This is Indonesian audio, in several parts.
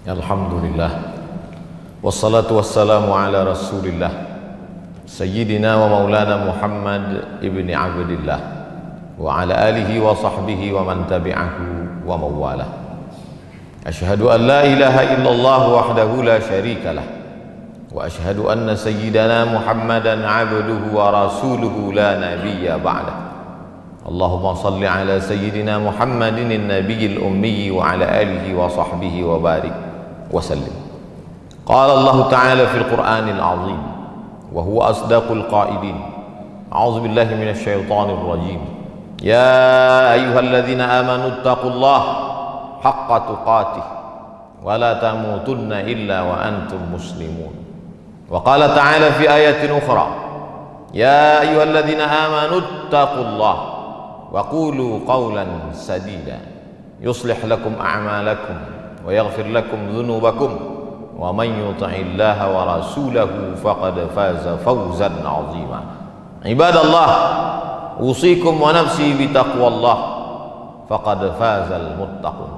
Alhamdulillah, wassalatu wassalamu ala rasulillah Sayyidina wa maulana Muhammad ibni Abdillah wa ala alihi wa sahbihi wa man tabi'ahu wa mawalah. Ashhadu an la ilaha illallah wahdahu la syarika lah, wa ashhadu anna sayyidana Muhammadan abduhu wa rasuluhu la nabiyya ba'dah. Allahumma salli ala sayyidina Muhammadin an-nabiyil ummi wa ala alihi wa sahbihi wa barik وسلم. قال الله تعالى في القرآن العظيم وهو أصدق القائلين: أعوذ بالله من الشيطان الرجيم يا أيها الذين آمنوا اتقوا الله حق تقاته ولا تموتن إلا وأنتم مسلمون. وقال تعالى في آية أخرى: يا أيها الذين آمنوا اتقوا الله وقولوا قولا سديدا يصلح لكم أعمالكم ويغفر لكم ذنوبكم ومن يطع الله ورسوله فقد فاز فوزا عظيما. عباد الله، أوصيكم ونفسي بتقوى الله فقد فاز المتقون.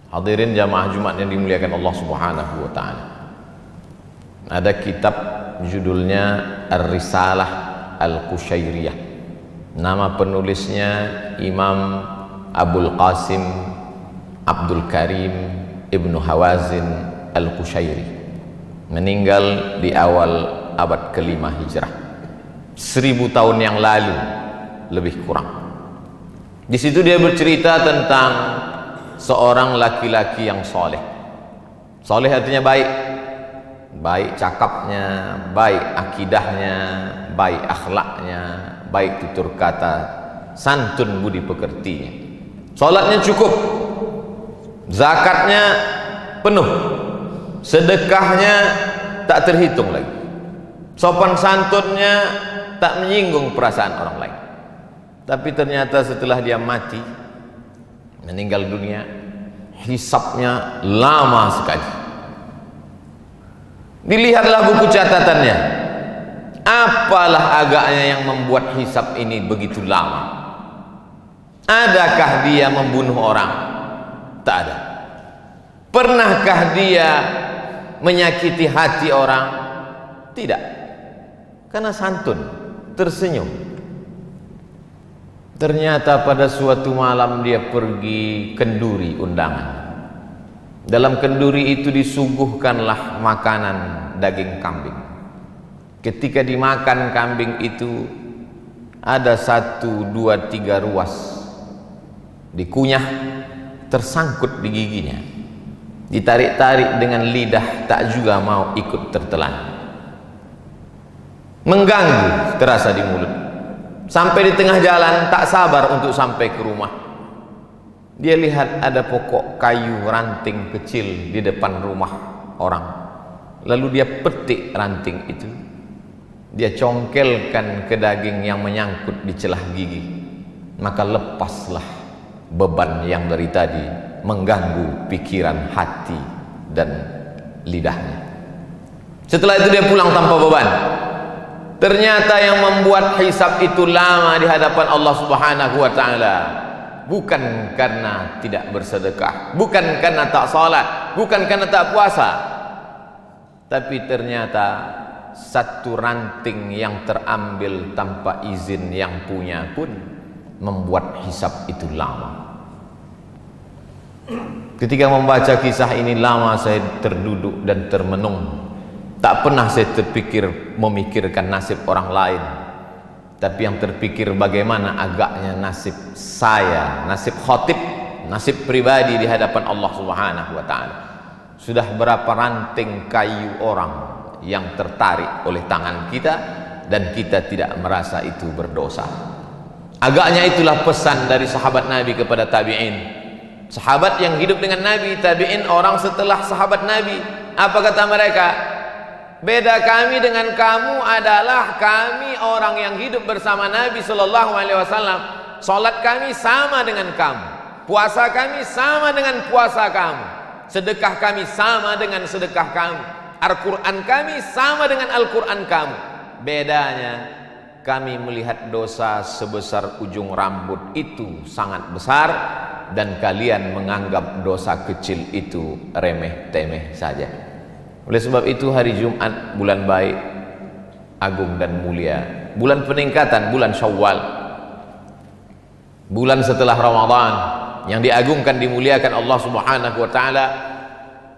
Hadirin jamaah Jumat yang dimuliakan Allah Subhanahu wa taala. Ada kitab judulnya Ar-Risalah Al-Qushairiyah. Nama penulisnya Imam Abul Qasim Abdul Karim Ibnu Hawazin Al-Qushairi, meninggal di awal abad ke-5 Hijrah, 1000 tahun yang lalu lebih kurang. Di situ dia bercerita tentang seorang laki-laki yang soleh. Soleh artinya baik, baik cakapnya, baik akidahnya, baik akhlaknya, baik tutur kata, santun budi pekertinya. Salatnya cukup, zakatnya penuh, sedekahnya tak terhitung lagi, sopan santunnya tak menyinggung perasaan orang lain. Tapi ternyata setelah dia mati, meninggal dunia, hisabnya lama sekali. Dilihatlah buku catatannya, apalah agaknya yang membuat hisab ini begitu lama? Adakah dia membunuh orang? Tak ada. Pernahkah dia menyakiti hati orang? Tidak. Karena santun, tersenyum. Ternyata pada suatu malam dia pergi kenduri undangan. Dalam kenduri itu disuguhkanlah makanan daging kambing. Ketika dimakan kambing itu, ada 1, 2, 3 ruas dikunyah, tersangkut di giginya, ditarik-tarik dengan lidah, tak juga mau ikut tertelan, mengganggu terasa di mulut. Sampai di tengah jalan tak sabar untuk sampai ke rumah. Dia lihat ada pokok kayu ranting kecil di depan rumah orang, lalu dia petik ranting itu, dia congkelkan ke daging yang menyangkut di celah gigi, maka lepaslah beban yang dari tadi mengganggu pikiran, hati dan lidahnya. Setelah itu dia pulang tanpa beban. Ternyata yang membuat hisab itu lama di hadapan Allah Subhanahu wa taala bukan karena tidak bersedekah, bukan karena tak salat, bukan karena tak puasa, tapi ternyata satu ranting yang terambil tanpa izin yang punya pun membuat hisab itu lama. Ketika membaca kisah ini, lama saya terduduk dan termenung. Tak pernah saya terpikir memikirkan nasib orang lain, tapi yang terpikir bagaimana agaknya nasib saya, nasib khatib, nasib pribadi di hadapan Allah Subhanahu wa taala. Sudah berapa ranting kayu orang yang tertarik oleh tangan kita dan kita tidak merasa itu berdosa. Agaknya itulah pesan dari sahabat Nabi kepada tabi'in. Sahabat yang hidup dengan Nabi, tabi'in orang setelah sahabat Nabi. Apa kata mereka? Beda kami dengan kamu adalah kami orang yang hidup bersama Nabi Sallallahu Alaihi Wasallam. Salat kami sama dengan kamu, puasa kami sama dengan puasa kamu, sedekah kami sama dengan sedekah kamu, Al-Quran kami sama dengan Al-Quran kamu. Bedanya, kami melihat dosa sebesar ujung rambut itu sangat besar, dan kalian menganggap dosa kecil itu remeh-temeh saja. Oleh sebab itu hari Jumat bulan baik, agung dan mulia, bulan peningkatan, bulan Syawal, bulan setelah Ramadan yang diagungkan, dimuliakan Allah Subhanahu wa taala.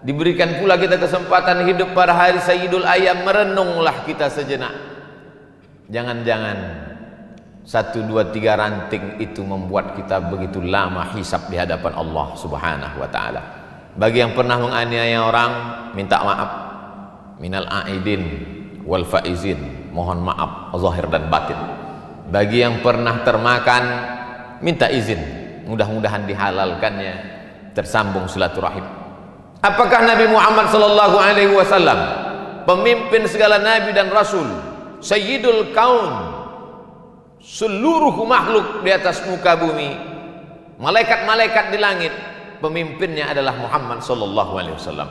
Diberikan pula kita kesempatan hidup pada hari Sayyidul Ayyam. Merenunglah kita sejenak. Jangan-jangan 1, 2, 3 ranting itu membuat kita begitu lama hisab di hadapan Allah Subhanahu wa taala. Bagi yang pernah menganiaya orang, minta maaf. Minal aidin wal faizin, mohon maaf zahir dan batin. Bagi yang pernah termakan, minta izin, mudah-mudahan dihalalkannya, tersambung silaturahim. Apakah Nabi Muhammad sallallahu alaihi wasallam, pemimpin segala nabi dan rasul, sayyidul kaun, seluruh makhluk di atas muka bumi, malaikat-malaikat di langit, pemimpinnya adalah Muhammad sallallahu alaihi wasallam.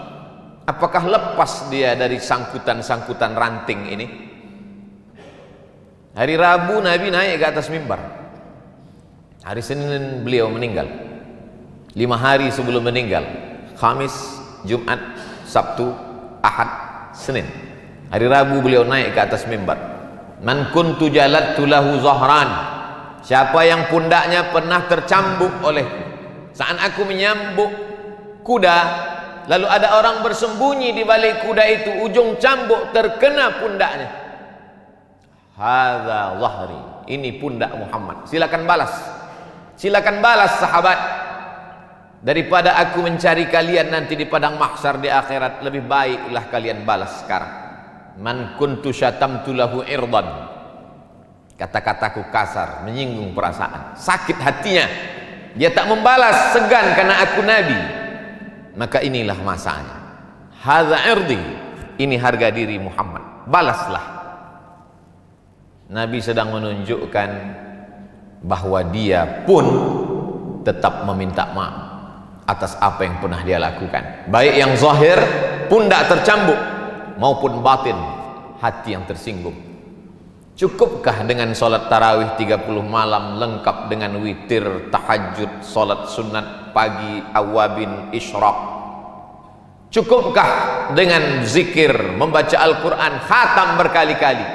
Apakah lepas dia dari sangkutan-sangkutan ranting ini? Hari Rabu Nabi naik ke atas mimbar. Hari Senin beliau meninggal. 5 hari sebelum meninggal, Khamis, Jumat, Sabtu, Ahad, Senin. Hari Rabu beliau naik ke atas mimbar. Man kuntu jalattu lahu zahran, siapa yang pundaknya pernah tercambuk olehku. Saat aku menyambuk kuda, lalu ada orang bersembunyi di balik kuda itu, ujung cambuk terkena pundaknya. Hadza zahri, ini pundak Muhammad. Silakan balas. Silakan balas sahabat. Daripada aku mencari kalian nanti di padang mahsyar di akhirat, lebih baiklah kalian balas sekarang. Man kuntu syatamtu lahu irdan, kata-kataku kasar, menyinggung perasaan, sakit hatinya, dia tak membalas, segan karena aku nabi, maka inilah masanya. Hadza irdi, ini harga diri Muhammad, balaslah. Nabi sedang menunjukkan bahwa dia pun tetap meminta maaf atas apa yang pernah dia lakukan, baik yang zahir, pundak tercambuk, maupun batin, hati yang tersinggung. Cukupkah dengan sholat tarawih 30 malam lengkap dengan witir, tahajud, sholat sunat pagi, awabin, isyraq? Cukupkah dengan zikir, membaca Al-Quran, khatam berkali-kali?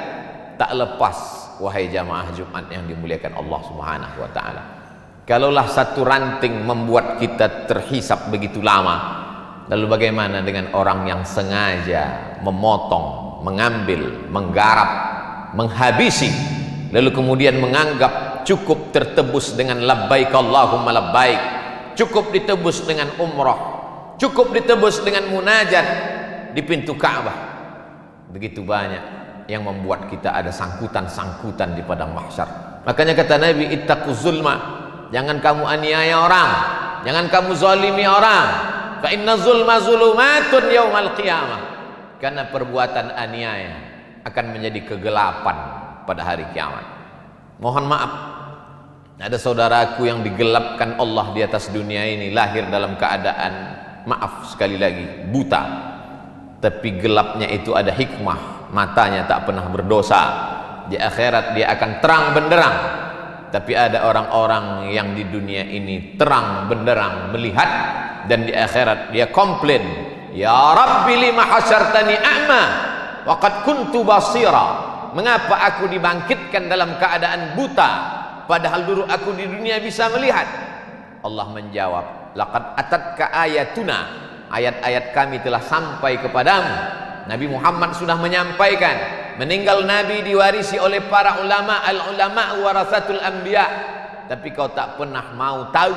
Tak lepas, wahai jamaah Jumat yang dimuliakan Allah Subhanahu wa ta'ala. Kalaulah satu ranting membuat kita terhisap begitu lama, lalu bagaimana dengan orang yang sengaja memotong, mengambil, menggarap, menghabisi, lalu kemudian menganggap cukup tertebus dengan labbaik Allahumma labbaik, cukup ditebus dengan umrah, cukup ditebus dengan munajat di pintu Ka'bah. Begitu banyak yang membuat kita ada sangkutan-sangkutan di padang mahsyar. Makanya kata Nabi, ittaquz zulma, jangan kamu aniaya orang, jangan kamu zalimi orang. Fa inna zulma zulumatun yaumal qiyamah, karena perbuatan aniaya akan menjadi kegelapan pada hari kiamat. Mohon maaf, ada saudaraku yang digelapkan Allah di atas dunia ini, lahir dalam keadaan, maaf sekali lagi, buta, tapi gelapnya itu ada hikmah. Matanya tak pernah berdosa, di akhirat dia akan terang benderang. Tapi ada orang-orang yang di dunia ini terang benderang melihat, dan di akhirat dia komplain, ya Rabbi lima hasyartani a'ma wa qad kuntu basira. Mengapa aku dibangkitkan dalam keadaan buta, padahal dulu aku di dunia bisa melihat? Allah menjawab, laqad atatka ayatuna, ayat-ayat kami telah sampai kepadamu. Nabi Muhammad sudah menyampaikan, meninggal Nabi diwarisi oleh para ulama, al-ulama warasatul anbiya, tapi kau tak pernah mau tahu.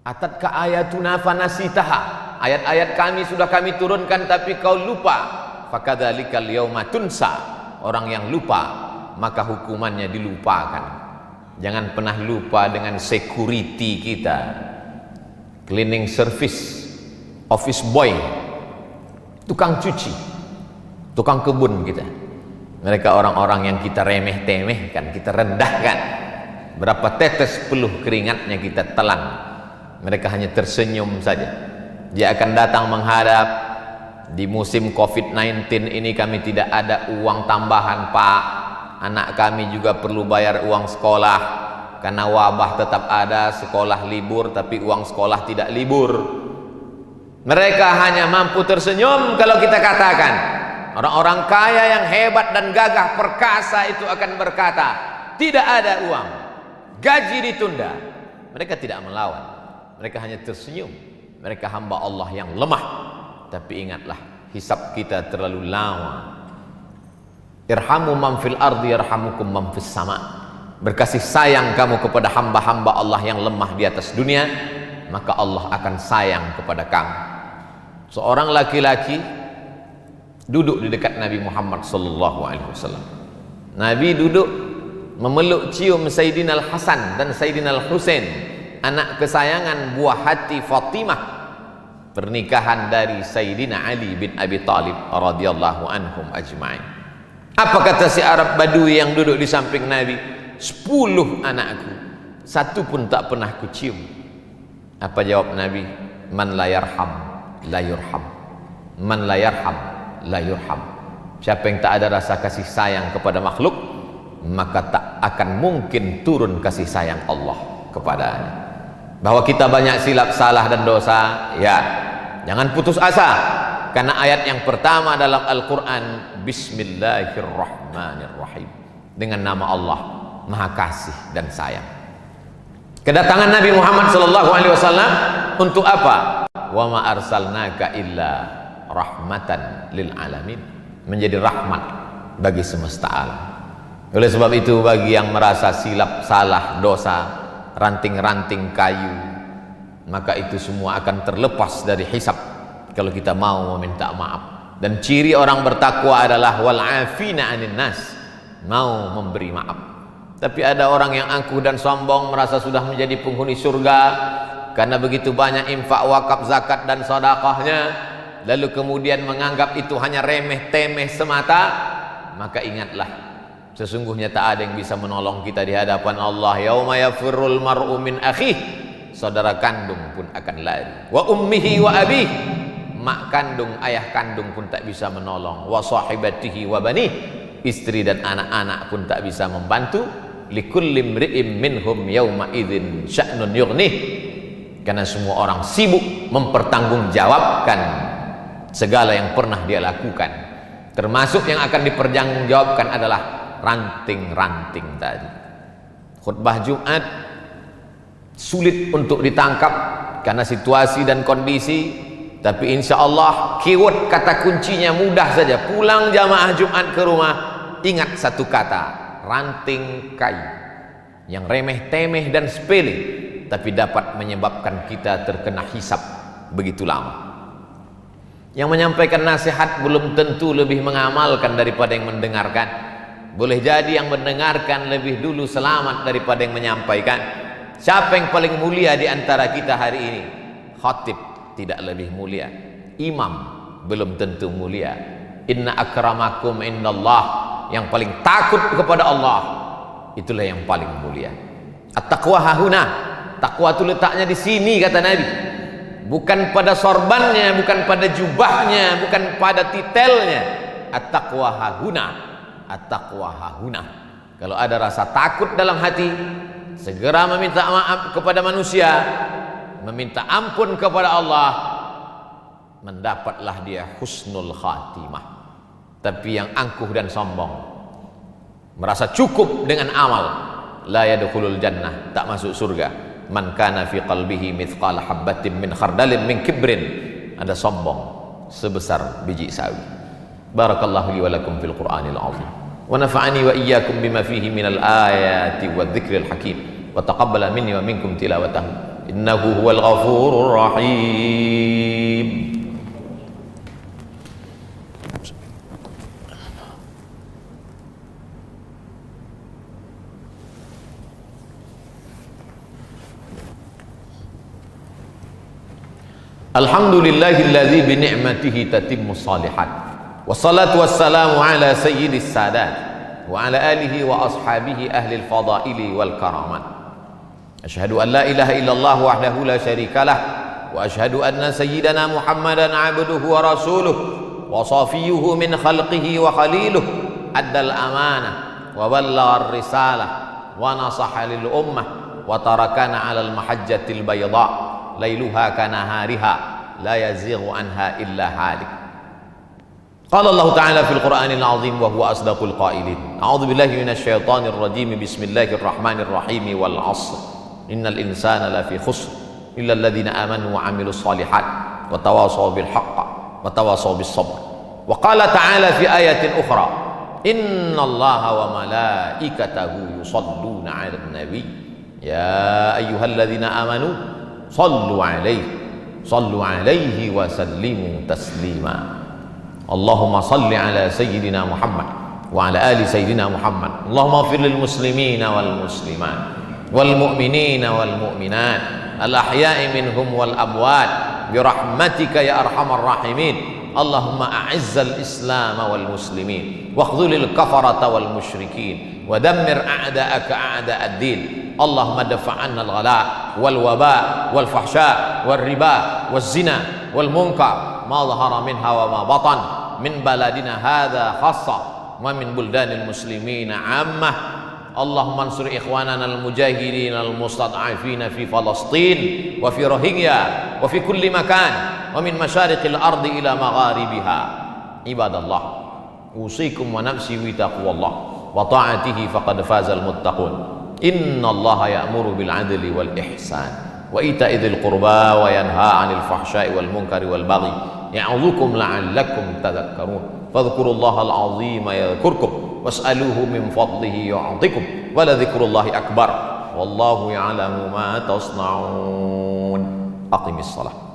Atatka ayatuna fanasitaha, ayat-ayat kami sudah kami turunkan tapi kau lupa. Fakadzalikal yauma tunsa, orang yang lupa maka hukumannya dilupakan. Jangan pernah lupa dengan security kita, cleaning service, office boy, tukang cuci, tukang kebun kita. Mereka orang-orang yang kita remeh-temehkan, kita rendahkan. Berapa tetes peluh keringatnya kita telan, mereka hanya tersenyum saja. Dia akan datang menghadap, di musim COVID-19 ini kami tidak ada uang tambahan Pak, anak kami juga perlu bayar uang sekolah, karena wabah tetap ada, sekolah libur tapi uang sekolah tidak libur. Mereka hanya mampu tersenyum kalau kita katakan orang-orang kaya yang hebat dan gagah perkasa itu akan berkata, tidak ada uang, gaji ditunda. Mereka tidak melawan, mereka hanya tersenyum. Mereka hamba Allah yang lemah. Tapi ingatlah, hisab kita terlalu lama. Irhamu man fil ardi yarhamukum man fis sama. Berkasih sayang kamu kepada hamba-hamba Allah yang lemah di atas dunia, maka Allah akan sayang kepada kamu. Seorang laki-laki duduk di dekat Nabi Muhammad sallallahu alaihi wasallam. Nabi duduk memeluk cium Sayyidina Al-Hasan dan Sayyidina Al-Husain, anak kesayangan buah hati Fatimah, pernikahan dari Sayyidina Ali bin Abi Thalib radhiyallahu anhum ajma'in. Apa kata si Arab Badui yang duduk di samping Nabi? 10 anakku, satu pun tak pernah kucium. Apa jawab Nabi? Man la yarham la yurham, man la yarham la yurham. Siapa yang tak ada rasa kasih sayang kepada makhluk, maka tak akan mungkin turun kasih sayang Allah kepadanya. Bahwa kita banyak silap, salah dan dosa, ya, jangan putus asa. Karena ayat yang pertama dalam Al-Quran, Bismillahirrahmanirrahim, dengan nama Allah Maha Kasih dan Sayang. Kedatangan Nabi Muhammad SAW untuk apa? Wa ma arsalnaka illa rahmatan lil alamin, menjadi rahmat bagi semesta alam. Oleh sebab itu, bagi yang merasa silap, salah, dosa, ranting-ranting kayu, maka itu semua akan terlepas dari hisab kalau kita mau meminta maaf. Dan ciri orang bertakwa adalah wal afina 'anil nas, mau memberi maaf. Tapi ada orang yang angkuh dan sombong, merasa sudah menjadi penghuni surga karena begitu banyak infak, wakaf, zakat dan sedekahnya, lalu kemudian menganggap itu hanya remeh-temeh semata. Maka ingatlah, sesungguhnya tak ada yang bisa menolong kita di hadapan Allah. Yauma yafirrul mar'u min akhih, saudara kandung pun akan lari. Wa ummihi wa abih, mak kandung, ayah kandung pun tak bisa menolong. Wa sahibatihi wa banih, istri dan anak-anak pun tak bisa membantu. Likulli imri'im minhum yauma idzin sya'nun yughnih, karena semua orang sibuk mempertanggungjawabkan segala yang pernah dia lakukan. Termasuk yang akan dipertanggungjawabkan adalah ranting-ranting tadi. Khutbah Jumat sulit untuk ditangkap karena situasi dan kondisi, tapi insya Allah keyword kata kuncinya mudah saja. Pulang jamaah Jumat ke rumah, ingat satu kata, ranting kayu, yang remeh-temeh dan sepele, tapi dapat menyebabkan kita terkena hisab begitu lama. Yang menyampaikan nasihat belum tentu lebih mengamalkan daripada yang mendengarkan. Boleh jadi yang mendengarkan lebih dulu selamat daripada yang menyampaikan. Siapa yang paling mulia di antara kita hari ini? Khatib tidak lebih mulia, imam belum tentu mulia. Inna akramakum indallah, yang paling takut kepada Allah, itulah yang paling mulia. At-taqwa hahuna, takwa itu letaknya di sini kata Nabi, bukan pada sorbannya, bukan pada jubahnya, bukan pada titelnya. At-taqwa hahuna, at-taqwa hahuna. Kalau ada rasa takut dalam hati, segera meminta maaf kepada manusia, meminta ampun kepada Allah, mendapatlah dia husnul khatimah. Tapi yang angkuh dan sombong, merasa cukup dengan amal, la yadkhulul jannah, tak masuk surga. Man kana fi qalbihi mithqala habbatin min khardalin min kibrin, ada sombong sebesar biji sawi. Barakallahu li wa lakum fil Qur'anil azim, wa nafa'ani wa iyyakum bima fihi minal ayati wadh-dhikril hakim, wa taqabbala minni wa minkum tilawatahu, innahu huwal ghafurur rahim. Alhamdulillahilladzi bi ni'matihi tatimmus shalihat. Wassalatu wassalamu ala sayyidis sadat wa ala alihi wa ashabihi ahlil fadaili wal karamat. Asyhadu an la ilaha illallah wahdahu la syarikalah, wa asyhadu anna sayyidana Muhammadan abduhu wa rasuluh wa safiyuhu min khalqihi wa khaliluh, addal amanah wa ballagha ar-risalah wa nasaha lil ummah wa tarakana 'alal mahajjatil bayda lailuha kanahariha la yazighu anha illa halik. Qala Allah Ta'ala fil Qur'anil 'azim wa huwa asdaqul qailin. A'udzu billahi minasy syaithanir rajim. Bismillahirrahmanirrahim. Wal 'ashr. Innal insana lafi khusr illa alladziina amanu wa 'amilus shalihat wa tawasaw bil haqq wa tawasaw bis sabr. Wa qala ta'ala fi ayatin ukhra, innallaha wa malaikatahu yusholluna 'alan nabi ya ayyuhalladzina amanu sallu 'alaihi wa sallimu taslima. Allahumma salli ala sayyidina Muhammad wa ala ali sayyidina Muhammad. Allahumma ighfir lil muslimina wal muslimat wal mu'minina wal mu'minat al ahya'i minhum wal amwat bi rahmatika ya arhamar rahimin. Allahumma a'izzal islam wal muslimin wa khudhulil kafarata wal musyrikin wa dammir a'da'aka a'da'ad-din. Allahumma dafa'anna al-ghala wal waba wal fahsya wal riba wal zina wal munkar ma dhahara minha wa ma batan min baladina hadha khassa wa min buldanil muslimina 'ammah. Allahumma ansur ikhwanana al-mujahidin al-mustad'afina fi Falastin wa fi Rohingya wa fi kulli makan wa min masyariqil ardi ila magharibiha. Ibadallah, usikum wa nafsi bi taqwallah wa ta'atihi faqad fazal muttaqun. Innallaha ya'muru bil 'adli wal ihsan wa ita'i dzil qurba wa yanha 'anil fahsya'i wal munkari wal baghi ya'udzukum la'allakum tadhakkarun. Fadhkurullaha al-'azima yadhkurkum was'aluhu min fadlihi yu'tikum wa la dzikrullahi akbar wallahu ya'lamu ma tasna'un. Aqimis shalah.